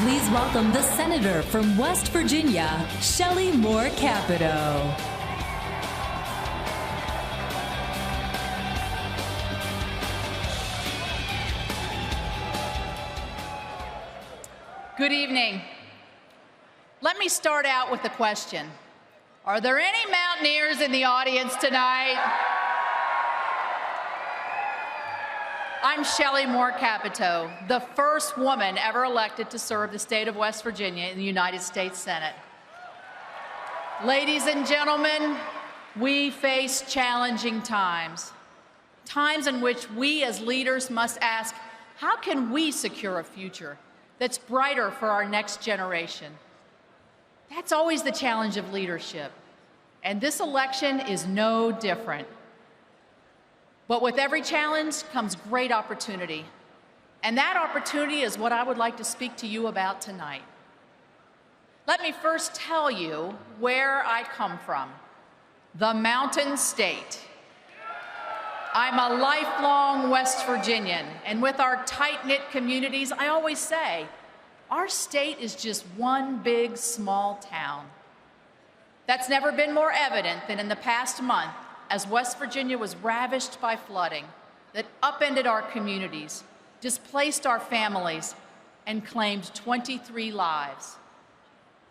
Please welcome the Senator from West Virginia, Shelley Moore Capito. Good evening. Let me start out with a question. Are there any Mountaineers in the audience tonight? I'm Shelley Moore Capito, the first woman ever elected to serve the state of West Virginia in the United States Senate. Ladies and gentlemen, we face challenging times, times in which we as leaders must ask, how can we secure a future that's brighter for our next generation? That's always the challenge of leadership, and this election is no different. But with every challenge comes great opportunity, and that opportunity is what I would like to speak to you about tonight. Let me first tell you where I come from, the Mountain State. I'm a lifelong West Virginian, and with our tight-knit communities, I always say, our state is just one big, small town. That's never been more evident than in the past month as West Virginia was ravished by flooding that upended our communities, displaced our families, and claimed 23 lives.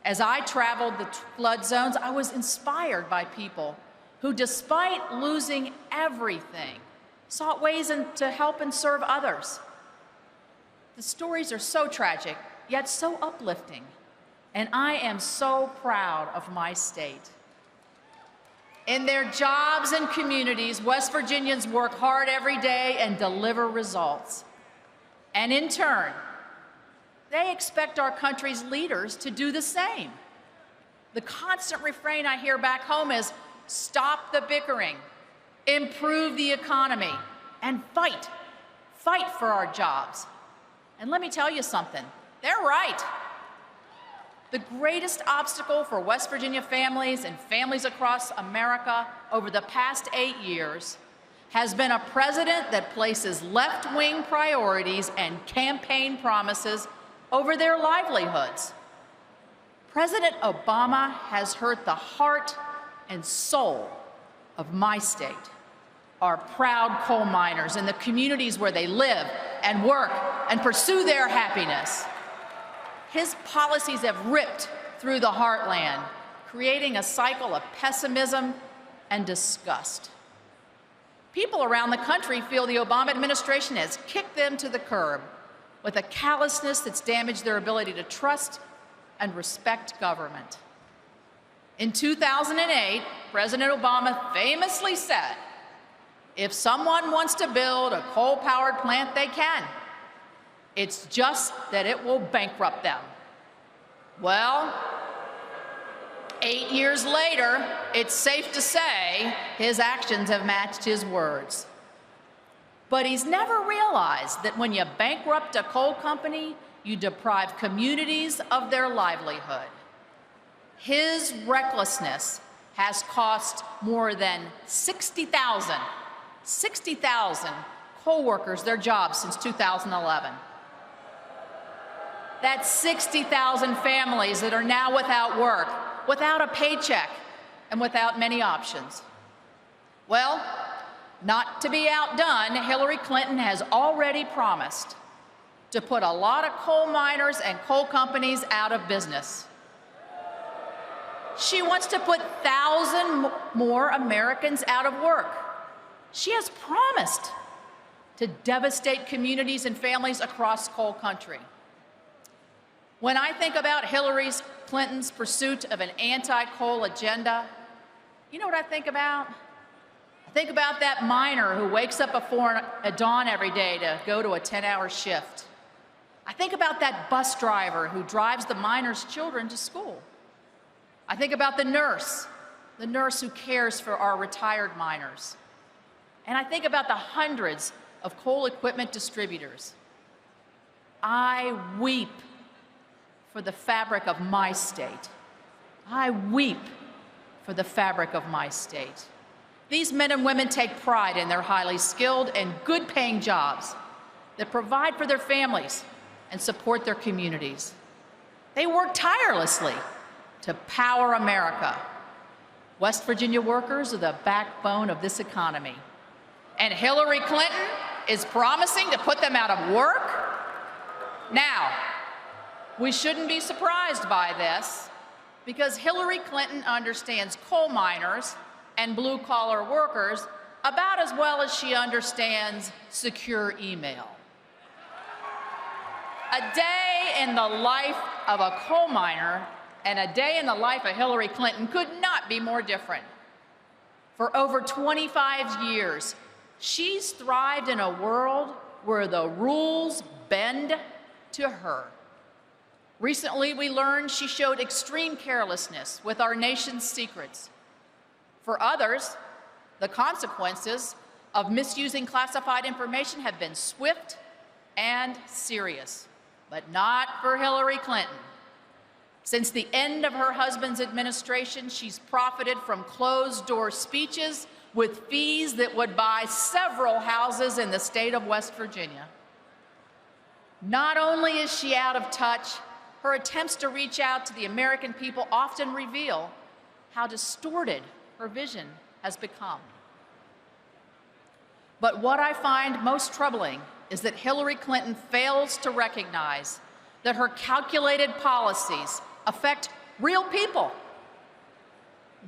As I traveled the flood zones, I was inspired by people who, despite losing everything, sought ways to help and serve others. The stories are so tragic, yet so uplifting, and I am so proud of my state. In their jobs and communities, West Virginians work hard every day and deliver results. And in turn, they expect our country's leaders to do the same. The constant refrain I hear back home is, stop the bickering, improve the economy, and fight for our jobs. And let me tell you something, they're right. The greatest obstacle for West Virginia families and families across America over the past 8 years has been a president that places left-wing priorities and campaign promises over their livelihoods. President Obama has hurt the heart and soul of my state, our proud coal miners in the communities where they live and work and pursue their happiness. His policies have ripped through the heartland, creating a cycle of pessimism and disgust. People around the country feel the Obama administration has kicked them to the curb with a callousness that's damaged their ability to trust and respect government. In 2008, President Obama famously said, if someone wants to build a coal-powered plant, they can. It's just that it will bankrupt them. Well, 8 years later, it's safe to say his actions have matched his words. But he's never realized that when you bankrupt a coal company, you deprive communities of their livelihood. His recklessness has cost more than 60,000 coal workers their jobs since 2011. That's 60,000 families that are now without work, without a paycheck, and without many options. Well, not to be outdone, Hillary Clinton has already promised to put a lot of coal miners and coal companies out of business. She wants to put 1,000 more Americans out of work. She has promised to devastate communities and families across coal country. When I think about Hillary Clinton's pursuit of an anti-coal agenda, you know what I think about? I think about that miner who wakes up before dawn every day to go to a 10-hour shift. I think about that bus driver who drives the miners' children to school. I think about the nurse who cares for our retired miners. And I think about the hundreds of coal equipment distributors. I weep for the fabric of my state. I weep for the fabric of my state. These men and women take pride in their highly skilled and good-paying jobs that provide for their families and support their communities. They work tirelessly to power America. West Virginia workers are the backbone of this economy. And Hillary Clinton is promising to put them out of work? Now, we shouldn't be surprised by this, because Hillary Clinton understands coal miners and blue-collar workers about as well as she understands secure email. A day in the life of a coal miner and a day in the life of Hillary Clinton could not be more different. For over 25 years, she's thrived in a world where the rules bend to her. Recently, we learned she showed extreme carelessness with our nation's secrets. For others, the consequences of misusing classified information have been swift and serious, but not for Hillary Clinton. Since the end of her husband's administration, she's profited from closed-door speeches with fees that would buy several houses in the state of West Virginia. Not only is she out of touch, her attempts to reach out to the American people often reveal how distorted her vision has become. But what I find most troubling is that Hillary Clinton fails to recognize that her calculated policies affect real people.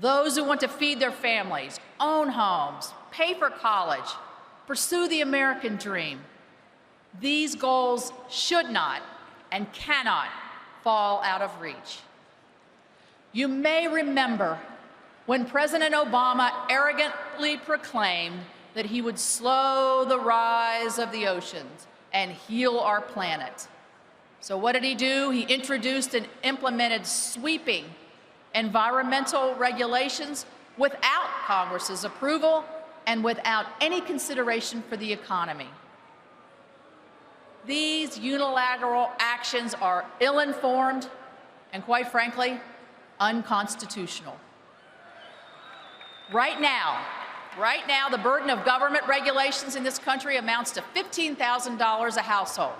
Those who want to feed their families, own homes, pay for college, pursue the American dream. These goals should not and cannot fall out of reach. You may remember when President Obama arrogantly proclaimed that he would slow the rise of the oceans and heal our planet. So what did he do? He introduced and implemented sweeping environmental regulations without Congress's approval and without any consideration for the economy. These unilateral actions are ill-informed and, quite frankly, unconstitutional. Right now, the burden of government regulations in this country amounts to $15,000 a household.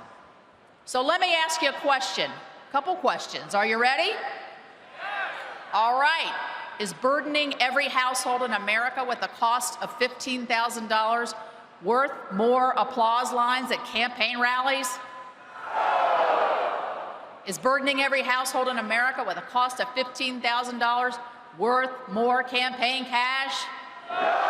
So let me ask you a question, a couple questions. Are you ready? Yes. All right. Is burdening every household in America with the cost of $15,000 worth more applause lines at campaign rallies? No. Is burdening every household in America with a cost of $15,000 worth more campaign cash? No.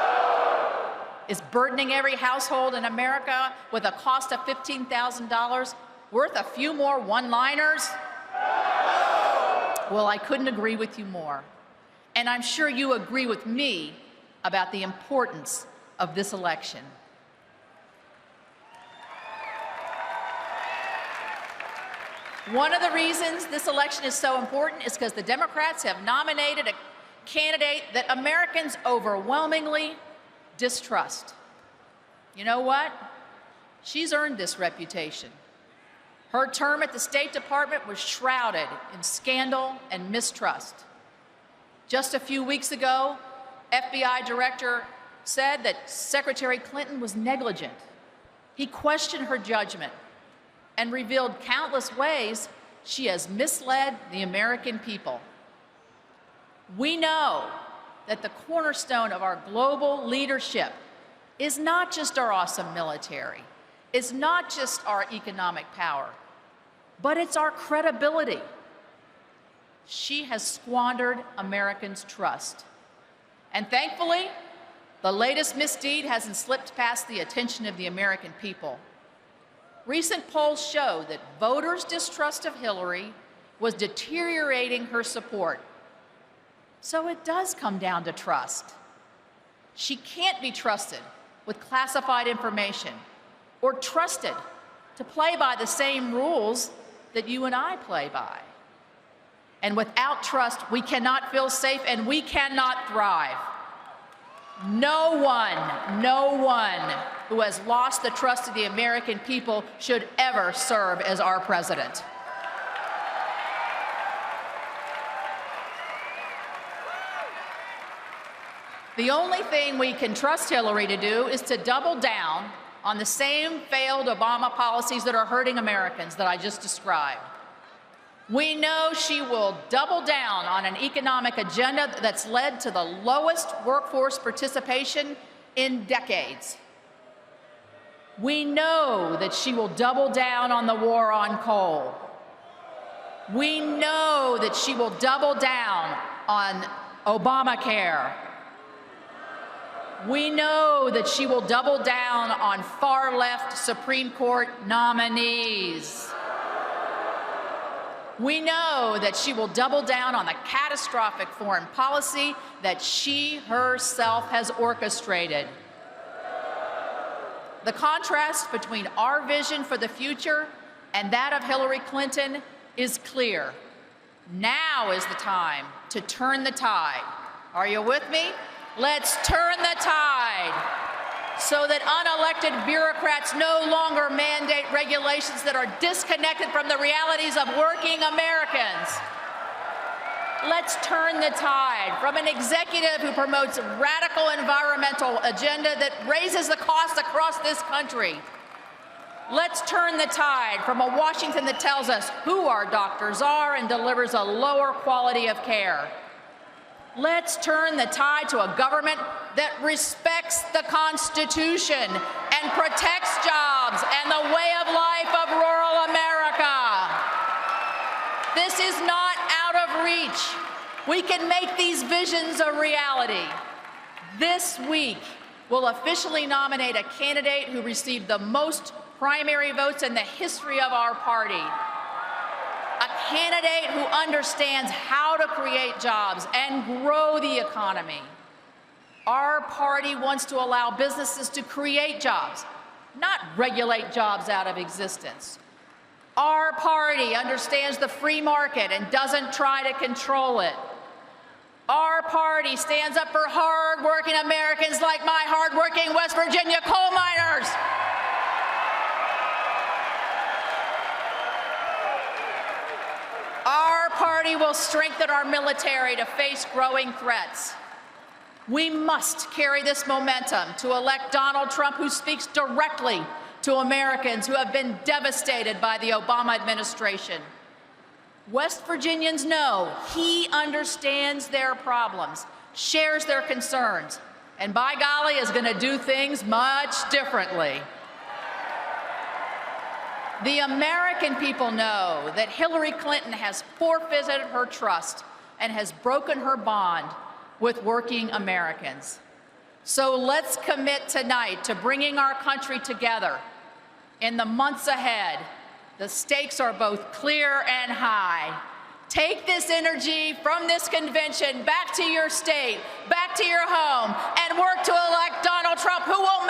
Is burdening every household in America with a cost of $15,000 worth a few more one-liners? No. Well, I couldn't agree with you more. And I'm sure you agree with me about the importance of this election. One of the reasons this election is so important is because the Democrats have nominated a candidate that Americans overwhelmingly distrust. You know what? She's earned this reputation. Her term at the State Department was shrouded in scandal and mistrust. Just a few weeks ago, FBI Director said that Secretary Clinton was negligent. He questioned her judgment and revealed countless ways she has misled the American people. We know that the cornerstone of our global leadership is not just our awesome military, it's not just our economic power, but it's our credibility. She has squandered Americans' trust. And thankfully, the latest misdeed hasn't slipped past the attention of the American people. Recent polls show that voters' distrust of Hillary was deteriorating her support. So it does come down to trust. She can't be trusted with classified information or trusted to play by the same rules that you and I play by. And without trust, we cannot feel safe and we cannot thrive. No one who has lost the trust of the American people should ever serve as our president. The only thing we can trust Hillary to do is to double down on the same failed Obama policies that are hurting Americans that I just described. We know she will double down on an economic agenda that's led to the lowest workforce participation in decades. We know that she will double down on the war on coal. We know that she will double down on Obamacare. We know that she will double down on far-left Supreme Court nominees. We know that she will double down on the catastrophic foreign policy that she herself has orchestrated. The contrast between our vision for the future and that of Hillary Clinton is clear. Now is the time to turn the tide. Are you with me? Let's turn the tide so that unelected bureaucrats no longer mandate regulations that are disconnected from the realities of working Americans. Let's turn the tide from an executive who promotes a radical environmental agenda that raises the cost across this country. Let's turn the tide from a Washington that tells us who our doctors are and delivers a lower quality of care. Let's turn the tide to a government that respects the Constitution and protects jobs and the way of life of rural America. This is not out of reach. We can make these visions a reality. This week, we'll officially nominate a candidate who received the most primary votes in the history of our party. A candidate who understands how to create jobs and grow the economy. Our party wants to allow businesses to create jobs, not regulate jobs out of existence. Our party understands the free market and doesn't try to control it. Our party stands up for hard-working Americans like my hard-working West Virginia coal miners. Our party will strengthen our military to face growing threats. We must carry this momentum to elect Donald Trump, who speaks directly to Americans who have been devastated by the Obama administration. West Virginians know he understands their problems, shares their concerns, and by golly is going to do things much differently. The American people know that Hillary Clinton has forfeited her trust and has broken her bond with working Americans. So let's commit tonight to bringing our country together. In the months ahead, the stakes are both clear and high. Take this energy from this convention back to your state, back to your home, and work to elect Donald Trump, who will